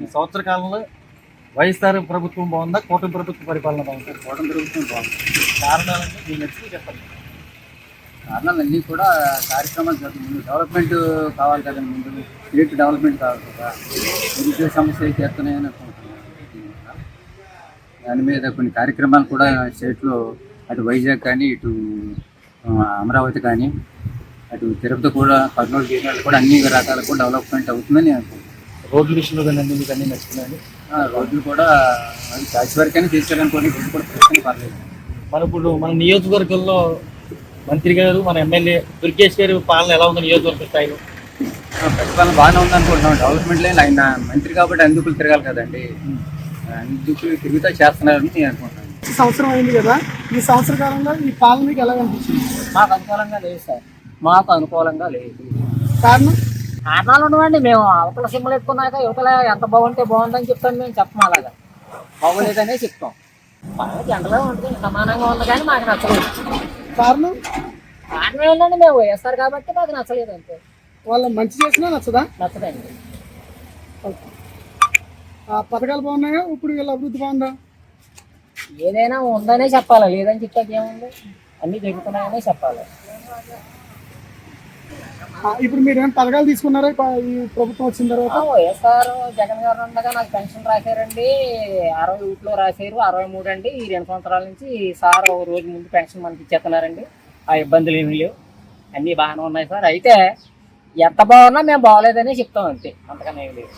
ఈ సంవత్సర కాలంలో వైఎస్ఆర్ ప్రభుత్వం బాగుందా, కూటమి ప్రభుత్వ పరిపాలన బాగుందా? కూటమి ప్రభుత్వం బాగుంది. కారణాలన్నీ మీ నచ్చి చెప్పండి. కారణాలన్నీ కూడా కార్యక్రమాలు ముందు డెవలప్మెంట్ కావాలి కదండి. ముందు స్టేట్ డెవలప్మెంట్ కావాలి కదా. నిరుద్యోగ సమస్యలు చేస్తున్నాయని అనుకుంటున్నాను. దాని మీద కొన్ని కార్యక్రమాలు కూడా స్టేట్లో అటు వైజాగ్ కానీ, ఇటు అమరావతి కానీ, అటు తిరుపతి కూడా, కర్నూలు జిల్లాలో కూడా అన్ని రకాల కూడా డెవలప్మెంట్ అవుతుందని నేను అనుకుంటున్నాను. రోడ్ల విషయంలో కానీ అన్ని మీకు అన్నీ నచ్చుతున్నాయండి. రోడ్లు కూడా ట్యాక్స్ వరకైనా తీసుకెళ్ళనుకోండి, రోడ్లు కూడా తీసుకొని పర్లేదు. ఇప్పుడు మన నియోజకవర్గంలో మంత్రి గారు, మన ఎమ్మెల్యే దుర్గేష్ గారి పాలన ఎలా ఉంది నియోజకవర్గ స్థాయిలో? ప్రతిపాలన బాగానే ఉందనుకుంటున్నాం. డెవలప్మెంట్ లేని ఆయన మంత్రి కాబట్టి అందుకులు తిరగాలి కదండి. అందుకులు తిరుగుతా చేస్తున్నారని నేను అనుకుంటున్నాను. ఈ సంవత్సరం అయింది కదా, ఈ సంవత్సర కాలంలో ఈ పాలన మీకు ఎలా అనిపించింది? మాకు అనుకూలంగా లేదు సార్, మాకు అనుకూలంగా లేదు. కారణం కారణాలు ఉండవండి. మేము అవతల సిమ్లు ఎత్తుకున్నాక యువతల ఎంత బాగుంటే బాగుందని చెప్తాను. మేము చెప్పం అలాగా, బాగోలేదనే చెప్తాం. బాగా జెండలో ఉంటుంది, సమానంగా ఉంది, కానీ మాకు నచ్చలేదు. కారణం కారణం ఏంటంటే మేము వైఎస్ఆర్ కాబట్టి మాకు నచ్చలేదు అంతే. వాళ్ళ మంచి చేసినా నచ్చదా? నచ్చదండి. ఆ పథకాలు బాగున్నాయా? ఇప్పుడు వీళ్ళ అభివృద్ధి బాగుందా? ఏదైనా ఉందనే చెప్పాలి, లేదని చెప్తాక ఏముంది, అన్నీ జరుగుతున్నాయనే చెప్పాలి. ఇప్పుడు మీరు ఏమైనా పథకాలు తీసుకున్నారా ఈ ప్రభుత్వం వచ్చిన తర్వాత? వైఎస్ఆర్ జగన్ గారు ఉండగా నాకు పెన్షన్ రాశారండి. 60 ఊట్లో రాశారు, 63 అండి. ఈ 2 సంవత్సరాల నుంచి సార్ ఒక రోజు ముందు పెన్షన్ మనకి ఇచ్చేస్తున్నారండి. ఆ ఇబ్బందులు ఏమీ లేవు, అన్నీ బాగానే ఉన్నాయి సార్. అయితే ఎంత బాగున్నా మేము బాగోలేదనే చెప్తాం అంతే, అంతకన్నా ఏం లేదు.